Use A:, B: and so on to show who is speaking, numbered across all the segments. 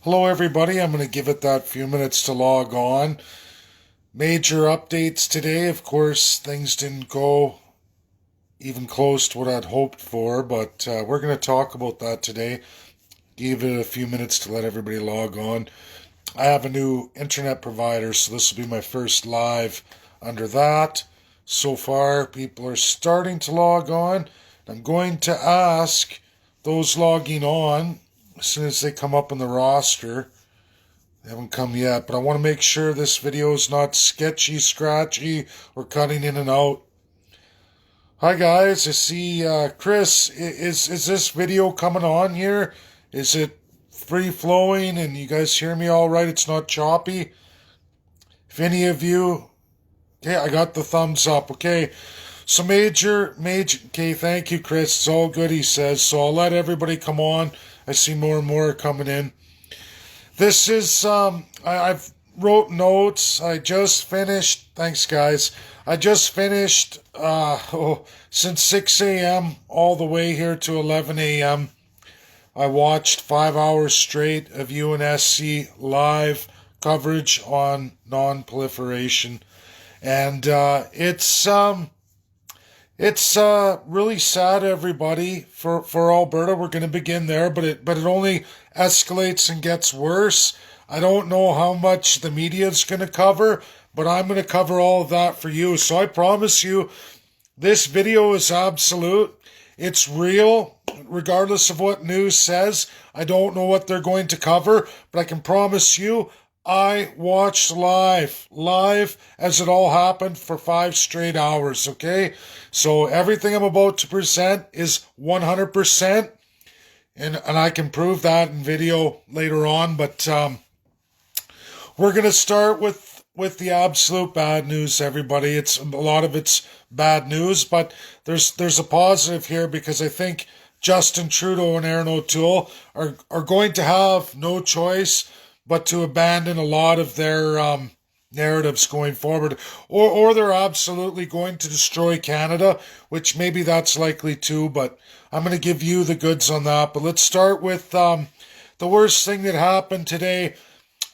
A: Hello everybody, I'm going to give it that few minutes to log on. Major updates today. Of course, things didn't go even close to what I'd hoped for, but we're going to talk about that today. Give it a few minutes to let everybody log on. I have a new internet provider, so this will be my first live under that. So far, people are starting to log on. I'm going to ask those logging on as soon as they come up in the roster. They haven't come yet, but I want to make sure this video is not sketchy, scratchy, or cutting in and out. Hi guys, I see Chris. Is this video coming on here? Is it free flowing and you guys hear me all right? It's not choppy? If any of you... Okay, I got the thumbs up. Okay, so major... Okay, thank you, Chris. It's all good, he says. So I'll let everybody come on. I see more and more coming in. This is, I've wrote notes. I just finished, thanks guys. I just finished, since 6 a.m. all the way here to 11 a.m. I watched 5 hours straight of UNSC live coverage on non-proliferation. And, it's really sad, everybody, for Alberta. We're going to begin there, but it only escalates and gets worse. I don't know how much the media is going to cover, but I'm going to cover all of that for you. So I promise you, this video is absolute. It's real, regardless of what news says. I don't know what they're going to cover, but I can promise you, I watched live as it all happened for 5 straight hours, okay? So everything I'm about to present is 100%, and I can prove that in video later on, but we're going to start with the absolute bad news, everybody. A lot of it's bad news, but there's a positive here because I think Justin Trudeau and Aaron O'Toole are going to have no choice but to abandon a lot of their narratives going forward. Or they're absolutely going to destroy Canada, which maybe that's likely too, but I'm going to give you the goods on that. But let's start with the worst thing that happened today.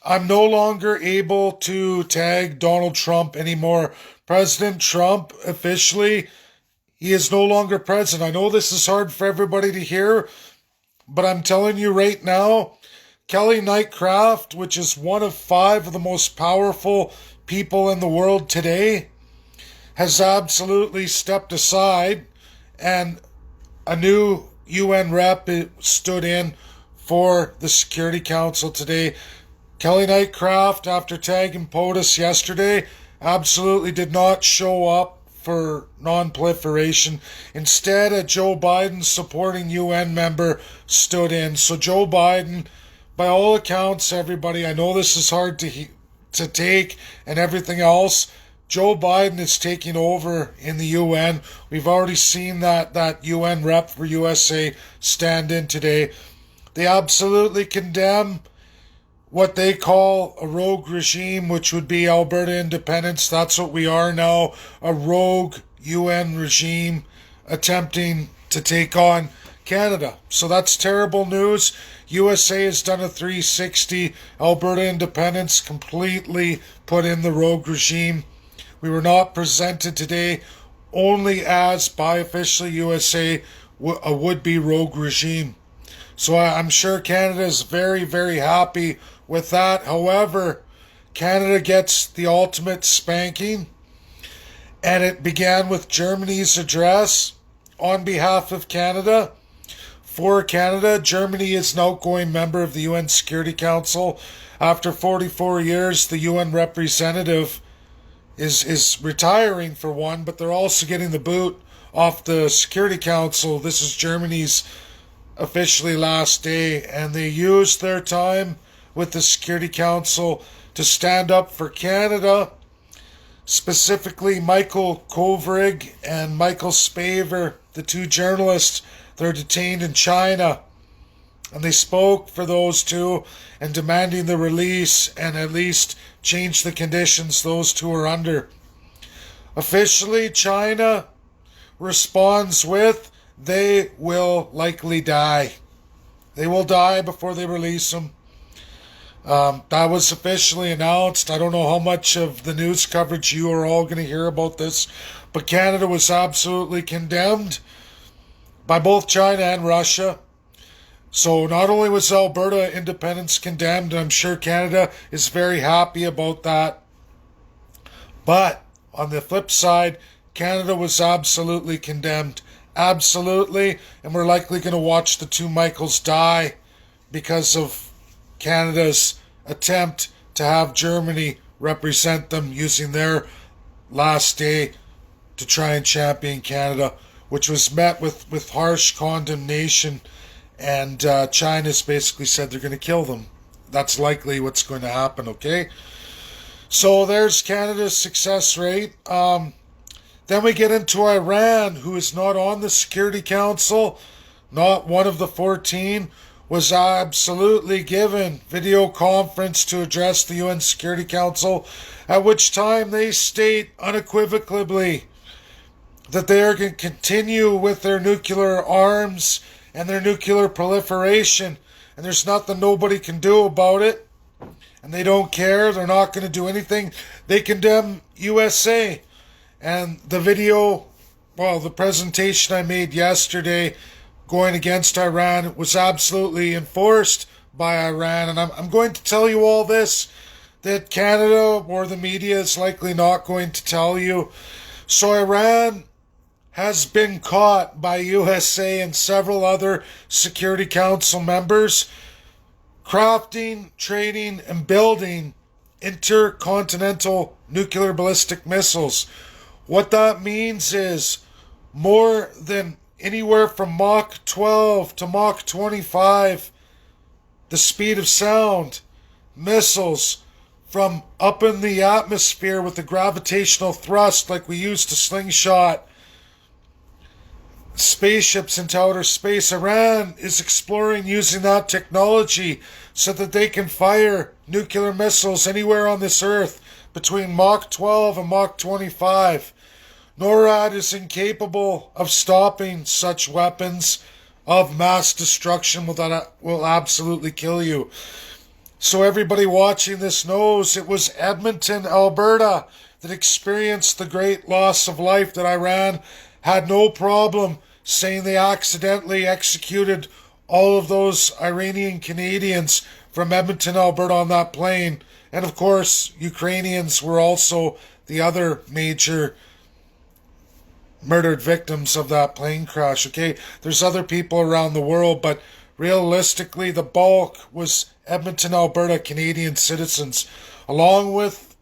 A: I'm no longer able to tag Donald Trump anymore. President Trump, officially, he is no longer president. I know this is hard for everybody to hear, but I'm telling you right now, Kelly Knightcraft, which is one of 5 of the most powerful people in the world today, has absolutely stepped aside, and a new UN rep stood in for the Security Council today. Kelly Knightcraft, after tagging Potus yesterday, absolutely did not show up for non-proliferation. Instead, a Joe Biden supporting UN member stood in. So Joe Biden, by all accounts, everybody, I know this is hard to take and everything else, Joe Biden is taking over in the UN. We've already seen that UN rep for USA stand in today. They absolutely condemn what they call a rogue regime, which would be Alberta independence. That's what we are now, a rogue UN regime attempting to take on Canada. So that's terrible news. USA has done a 360. Alberta independence completely put in the rogue regime. We were not presented today only as, by officially USA, a would-be rogue regime. So I'm sure Canada is very, very happy with that. However, Canada gets the ultimate spanking, and it began with Germany's address on behalf of Canada. For Canada, Germany is an outgoing member of the UN Security Council. After 44 years, the UN representative is retiring for one, but they're also getting the boot off the Security Council. This is Germany's officially last day, and they used their time with the Security Council to stand up for Canada. Specifically, Michael Kovrig and Michael Spavor, the 2 journalists, they're detained in China, and they spoke for those 2 and demanding the release and at least change the conditions those 2 are under. Officially, China responds with, they will likely die. They will die before they release them. That was officially announced. I don't know how much of the news coverage you are all going to hear about this, but Canada was absolutely condemned by both China and Russia. So not only was Alberta independence condemned, and I'm sure Canada is very happy about that, but on the flip side, Canada was absolutely condemned. Absolutely. And we're likely going to watch the two Michaels die because of Canada's attempt to have Germany represent them using their last day to try and champion Canada, which was met with harsh condemnation. And China's basically said they're going to kill them. That's likely what's going to happen, okay? So there's Canada's success rate. Then we get into Iran, who is not on the Security Council, not one of the 14, was absolutely given video conference to address the UN Security Council, at which time they state unequivocally that they are going to continue with their nuclear arms and their nuclear proliferation, and there's nothing nobody can do about it, and they don't care. They're not going to do anything. They condemn USA. And the video, well, the presentation I made yesterday going against Iran was absolutely enforced by Iran. And I'm going to tell you all this that Canada or the media is likely not going to tell you. So Iran has been caught by USA and several other Security Council members crafting, trading, and building intercontinental nuclear ballistic missiles. What that means is more than anywhere from Mach 12 to Mach 25, the speed of sound, missiles from up in the atmosphere with the gravitational thrust like we used to slingshot spaceships into outer space. Iran is exploring using that technology so that they can fire nuclear missiles anywhere on this earth between Mach 12 and Mach 25. NORAD is incapable of stopping such weapons of mass destruction that will absolutely kill you. So everybody watching this knows it was Edmonton, Alberta that experienced the great loss of life that Iran had no problem saying they accidentally executed all of those Iranian Canadians from Edmonton, Alberta on that plane. And of course, Ukrainians were also the other major murdered victims of that plane crash, okay? There's other people around the world, but realistically, the bulk was Edmonton, Alberta Canadian citizens. Along with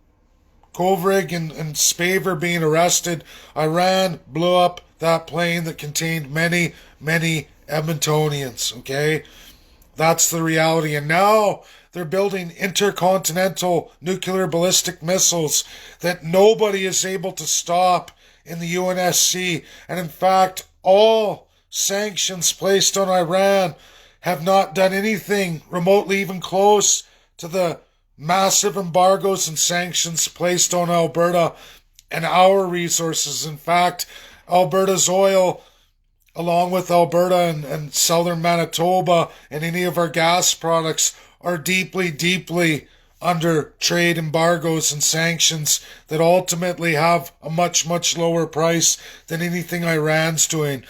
A: Kovrig and Spaver being arrested, Iran blew up that plane that contained many, many Edmontonians, okay? That's the reality. And now they're building intercontinental nuclear ballistic missiles that nobody is able to stop in the UNSC. And in fact, all sanctions placed on Iran have not done anything remotely even close to the massive embargoes and sanctions placed on Alberta and our resources. In fact, Alberta's oil, along with Alberta and southern Manitoba and any of our gas products, are deeply, deeply under trade embargoes and sanctions that ultimately have a much, much lower price than anything Iran's doing.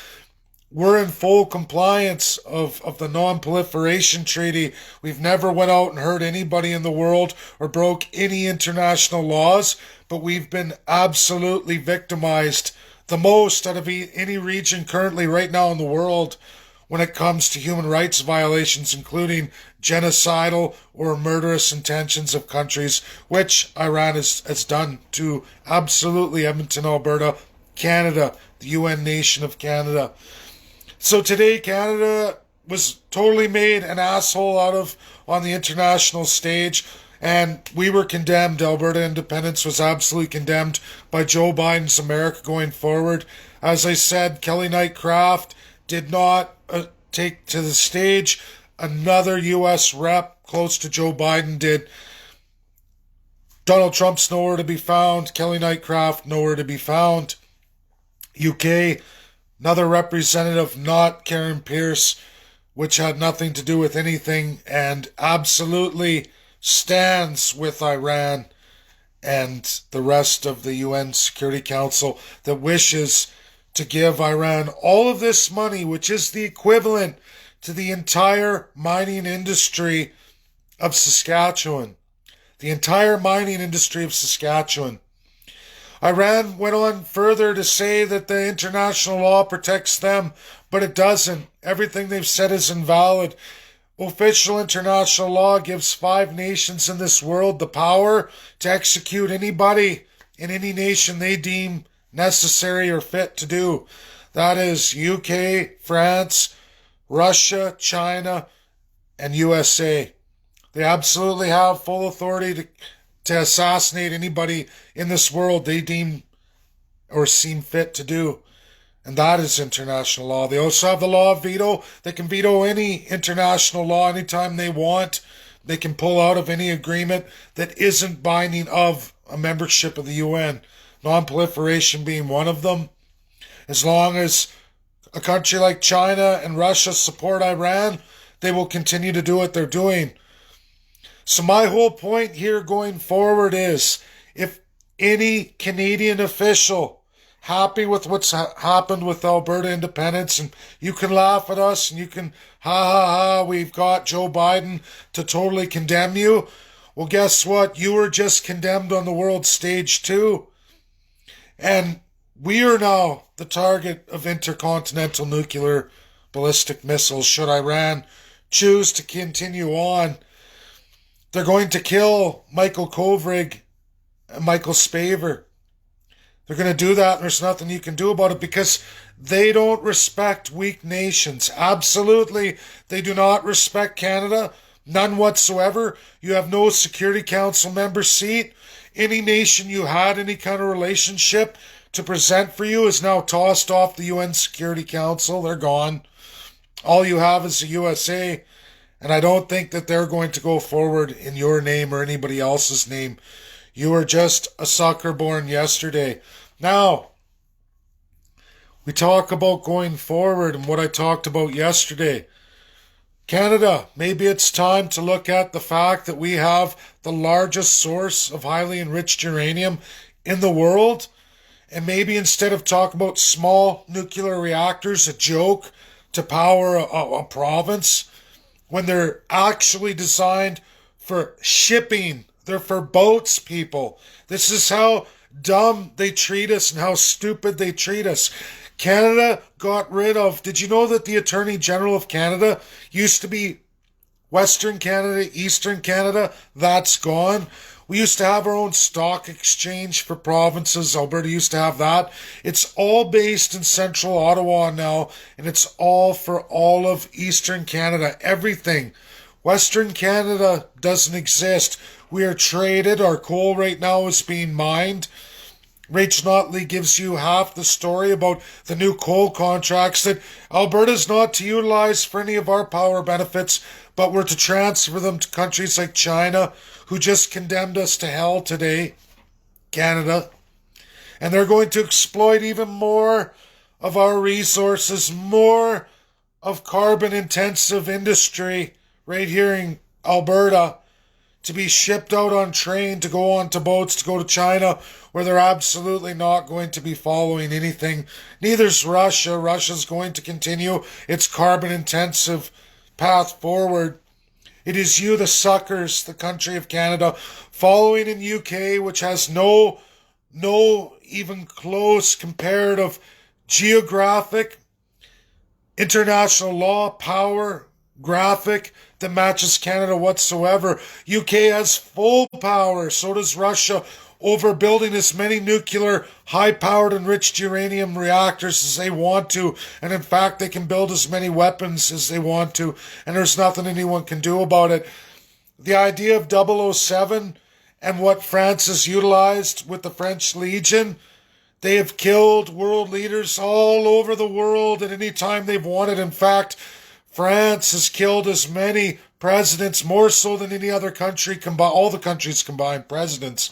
A: We're in full compliance of the non-proliferation treaty. We've never went out and hurt anybody in the world or broke any international laws, but we've been absolutely victimized the most out of any region currently right now in the world when it comes to human rights violations, including genocidal or murderous intentions of countries, which Iran has done to absolutely Edmonton, Alberta, Canada, the UN nation of Canada. So today, Canada was totally made an asshole out of on the international stage, and we were condemned. Alberta independence was absolutely condemned by Joe Biden's America going forward. As I said, Kelly Knight Craft did not take to the stage. Another U.S. rep close to Joe Biden did. Donald Trump's nowhere to be found. Kelly Knight Craft nowhere to be found. UK, another representative, not Karen Pierce, which had nothing to do with anything, and absolutely stands with Iran and the rest of the UN Security Council that wishes to give Iran all of this money, which is the equivalent to the entire mining industry of Saskatchewan. The entire mining industry of Saskatchewan. Iran went on further to say that the international law protects them, but it doesn't. Everything they've said is invalid. Official international law gives 5 nations in this world the power to execute anybody in any nation they deem necessary or fit to do. That is UK, France, Russia, China, and USA. They absolutely have full authority to assassinate anybody in this world they deem or seem fit to do. And that is international law. They also have the law of veto. They can veto any international law anytime they want. They can pull out of any agreement that isn't binding of a membership of the UN. Non-proliferation being one of them. As long as a country like China and Russia support Iran, they will continue to do what they're doing. So my whole point here going forward is, if any Canadian official happy with what's happened with Alberta independence, and you can laugh at us and you can we've got Joe Biden to totally condemn you. Well, guess what? You were just condemned on the world stage too. And we are now the target of intercontinental nuclear ballistic missiles should Iran choose to continue on. They're going to kill Michael Kovrig and Michael Spavor. They're going to do that, and there's nothing you can do about it because they don't respect weak nations. Absolutely, they do not respect Canada. None whatsoever. You have no Security Council member seat. Any nation you had any kind of relationship to present for you is now tossed off the UN Security Council. They're gone. All you have is the USA. And I don't think that they're going to go forward in your name or anybody else's name. You were just a sucker born yesterday. Now, we talk about going forward and what I talked about yesterday. Canada, maybe it's time to look at the fact that we have the largest source of highly enriched uranium in the world. And maybe instead of talking about small nuclear reactors, a joke to power a province, when they're actually designed for shipping. They're for boats, people. This is how dumb they treat us and how stupid they treat us. Canada got rid of... Did you know that the Attorney General of Canada used to be Western Canada, Eastern Canada? That's gone. We used to have our own stock exchange for provinces. Alberta used to have that. It's all based in central Ottawa now, and it's all for all of Eastern Canada. Everything. Western Canada doesn't exist. We are traded. Our coal right now is being mined. Rachel Notley gives you half the story about the new coal contracts that Alberta's not to utilize for any of our power benefits, but we're to transfer them to countries like China, who just condemned us to hell today, Canada. And they're going to exploit even more of our resources, more of carbon-intensive industry right here in Alberta, to be shipped out on train, to go on to boats, to go to China, where they're absolutely not going to be following anything. Neither's Russia. Russia's going to continue its carbon-intensive path forward. It is you, the suckers, the country of Canada, following in UK, which has no even close comparative geographic, international law, power, graphic that matches Canada whatsoever. UK has full power, so does Russia, over building as many nuclear, high-powered, enriched uranium reactors as they want to. And in fact, they can build as many weapons as they want to, and there's nothing anyone can do about it. The idea of 007 and what France has utilized with the French Legion, they have killed world leaders all over the world at any time they've wanted. In fact, France has killed as many presidents, more so than any other country combined, all the countries combined, presidents.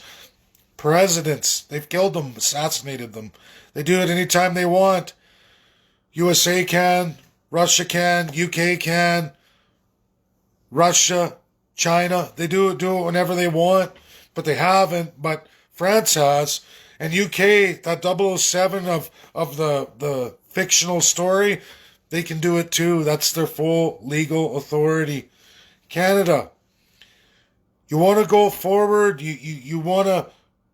A: They've killed them, assassinated them. They do it anytime they want. USA can, Russia can, UK can, Russia, China, they do it whenever they want, but they haven't. But France has. And UK, that 007 of the fictional story, they can do it too. That's their full legal authority. Canada, you want to go forward, you want to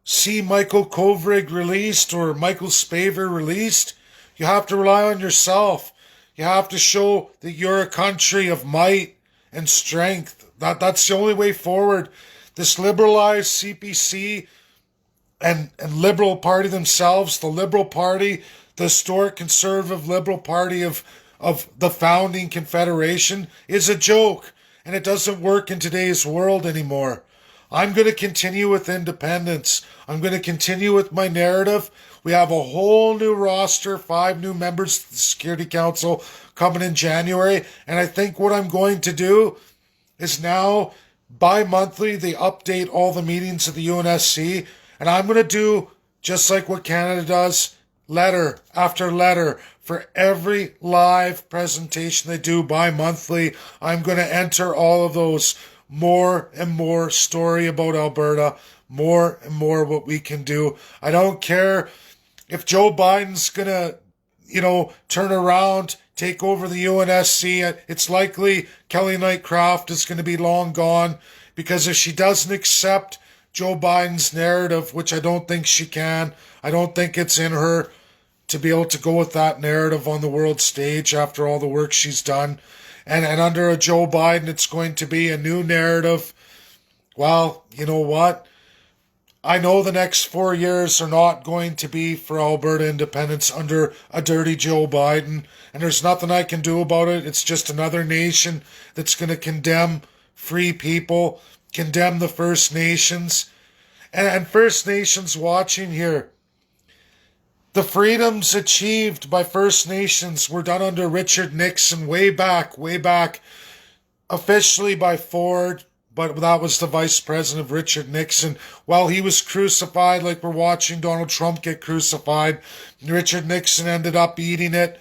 A: see Michael Kovrig released or Michael Spavor released, you have to rely on yourself. You have to show that you're a country of might and strength. That's the only way forward. This liberalized CPC and Liberal Party themselves, the Liberal Party, the historic conservative Liberal Party of the founding Confederation, is a joke. And it doesn't work in today's world anymore. I'm going to continue with independence. I'm going to continue with my narrative. We have a whole new roster, 5 new members to the Security Council coming in January. And I think what I'm going to do is now, bi-monthly, they update all the meetings of the UNSC. And I'm going to do, just like what Canada does, letter after letter. For every live presentation they do bi-monthly, I'm going to enter all of those. More and more story about Alberta. More and more what we can do. I don't care if Joe Biden's going to, turn around, take over the UNSC. It's likely Kelly Knight Craft is going to be long gone, because if she doesn't accept Joe Biden's narrative, which I don't think she can, I don't think it's in her to be able to go with that narrative on the world stage after all the work she's done. And under a Joe Biden, it's going to be a new narrative. Well, you know what? I know the next 4 years are not going to be for Alberta independence under a dirty Joe Biden. And there's nothing I can do about it. It's just another nation that's going to condemn free people, condemn the First Nations. And First Nations watching here, the freedoms achieved by First Nations were done under Richard Nixon way back, officially by Ford, but that was the vice president of Richard Nixon. While he was crucified, like we're watching Donald Trump get crucified, Richard Nixon ended up eating it,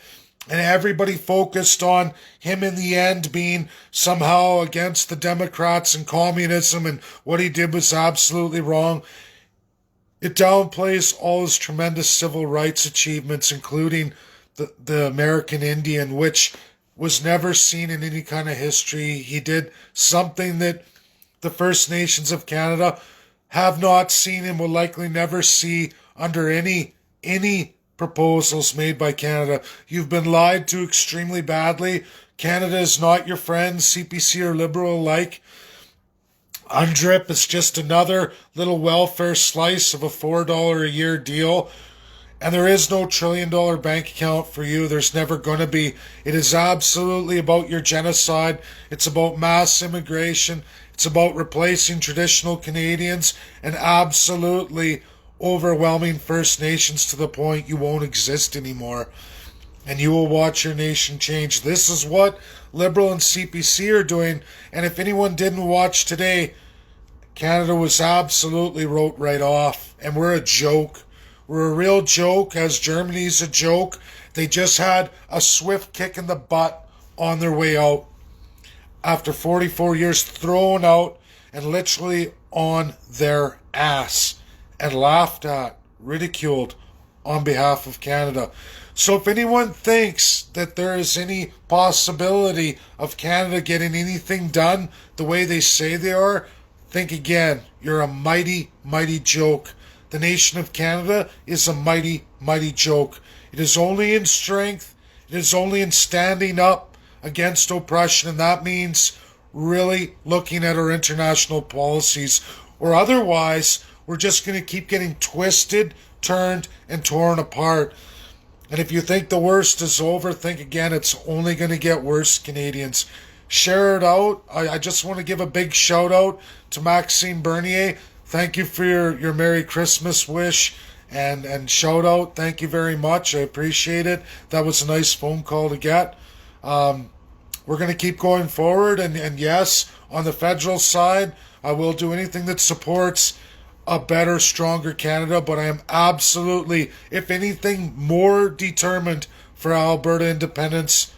A: and everybody focused on him in the end being somehow against the Democrats and communism, and what he did was absolutely wrong. It downplays all his tremendous civil rights achievements, including the American Indian, which was never seen in any kind of history. He did something that the First Nations of Canada have not seen and will likely never see under any proposals made by Canada. You've been lied to extremely badly. Canada is not your friend, CPC or Liberal alike. UNDRIP is just another little welfare slice of a $4 a year deal. And there is no $1 trillion bank account for you. There's never going to be. It is absolutely about your genocide. It's about mass immigration. It's about replacing traditional Canadians and absolutely overwhelming First Nations to the point you won't exist anymore. And you will watch your nation change. This is what Liberal and CPC are doing. And if anyone didn't watch today, Canada was absolutely wrote right off. And we're a joke. We're a real joke, as Germany's a joke. They just had a swift kick in the butt on their way out. After 44 years thrown out and literally on their ass and laughed at, ridiculed on behalf of Canada. So if anyone thinks that there is any possibility of Canada getting anything done the way they say they are, think again. You're a mighty, mighty joke. The nation of Canada is a mighty, mighty joke. It is only in strength. It is only in standing up against oppression, and that means really looking at our international policies, or otherwise we're just going to keep getting twisted, turned, and torn apart. And if you think the worst is over, think again. It's only going to get worse, Canadians. Share it out. I just want to give a big shout out to Maxime Bernier. Thank you for your Merry Christmas wish and shout out. Thank you very much. I appreciate it. That was a nice phone call to get. We're going to keep going forward. And yes, on the federal side, I will do anything that supports a better, stronger Canada. But I am absolutely, if anything, more determined for Alberta independence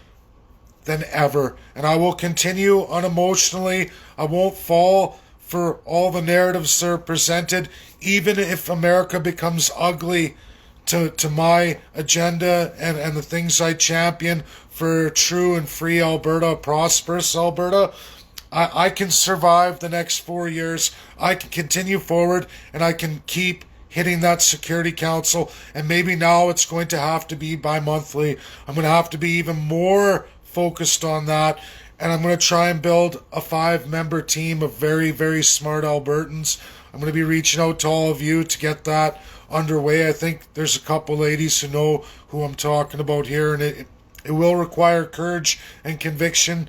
A: than ever. And I will continue unemotionally. I won't fall for all the narratives that are presented, even if America becomes ugly to my agenda and the things I champion for true and free Alberta, prosperous Alberta. I can survive the next 4 years. I can continue forward, and I can keep hitting that Security Council. And maybe now it's going to have to be bi-monthly. I'm going to have to be even more focused on that. And I'm going to try and build a 5-member team of very, very smart Albertans. I'm going to be reaching out to all of you to get that underway. I think there's a couple ladies who know who I'm talking about here, and it will require courage and conviction.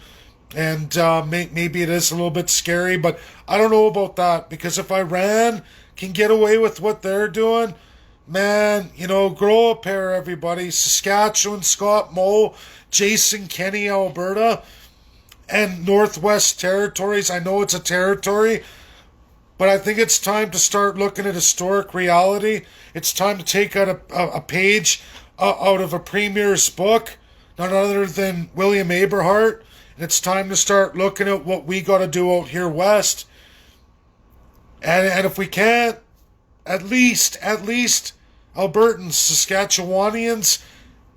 A: And maybe it is a little bit scary, but I don't know about that, because if Iran can get away with what they're doing, man, grow a pair, everybody. Saskatchewan, Scott Moe, Jason Kenney, Alberta, and Northwest Territories. I know it's a territory, but I think it's time to start looking at historic reality. It's time to take out a page out of a premier's book, none other than William Aberhart. And it's time to start looking at what we got to do out here west. And if we can't, at least Albertans, Saskatchewanians,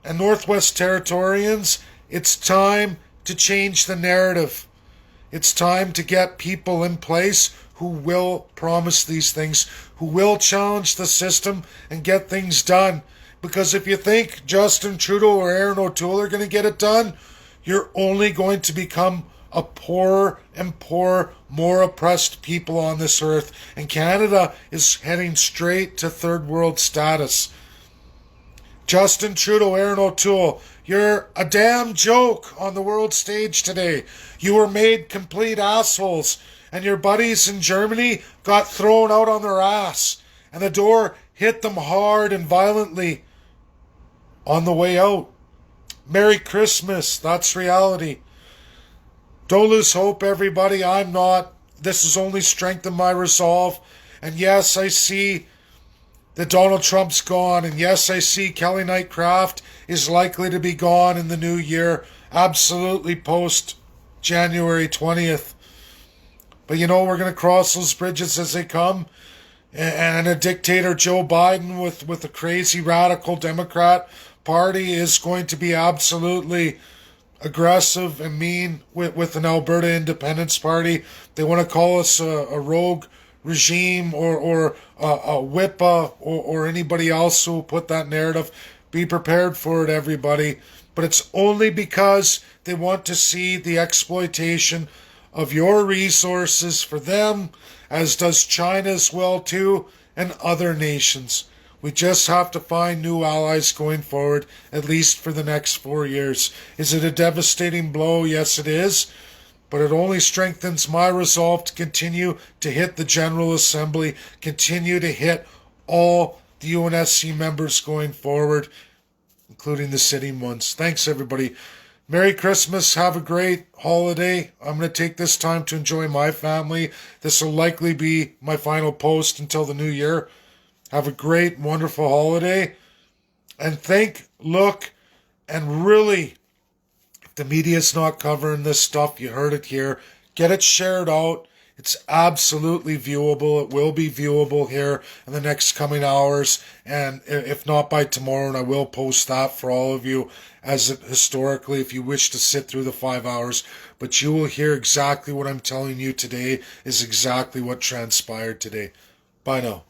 A: and Northwest Territorians, it's time to change the narrative. It's time to get people in place who will promise these things, who will challenge the system and get things done. Because if you think Justin Trudeau or Aaron O'Toole are going to get it done, you're only going to become a poorer and poorer, more oppressed people on this earth. And Canada is heading straight to third world status. Justin Trudeau, Aaron O'Toole, you're a damn joke on the world stage today. You were made complete assholes, and your buddies in Germany got thrown out on their ass, and the door hit them hard and violently on the way out. Merry Christmas. That's reality. Don't lose hope, everybody. I'm not. This has only strengthened my resolve. And yes, I see that Donald Trump's gone. And yes, I see Kelly Knight Craft is likely to be gone in the new year. Absolutely post January 20th. But we're going to cross those bridges as they come. And a dictator, Joe Biden, with a crazy radical Democrat Party, is going to be absolutely aggressive and mean with an Alberta Independence Party. They want to call us a rogue regime or a WIPA or anybody else who will put that narrative. Be prepared for it, everybody. But it's only because they want to see the exploitation of your resources for them, as does China as well too, and other nations. We just have to find new allies going forward, at least for the next 4 years. Is it a devastating blow? Yes, it is. But it only strengthens my resolve to continue to hit the General Assembly, continue to hit all the UNSC members going forward, including the sitting ones. Thanks, everybody. Merry Christmas. Have a great holiday. I'm going to take this time to enjoy my family. This will likely be my final post until the new year. Have a great, wonderful holiday. And think, look, and really, if the media's not covering this stuff, you heard it here, get it shared out. It's absolutely viewable. It will be viewable here in the next coming hours. And if not by tomorrow, and I will post that for all of you as historically, if you wish to sit through the 5 hours. But you will hear exactly what I'm telling you today is exactly what transpired today. Bye now.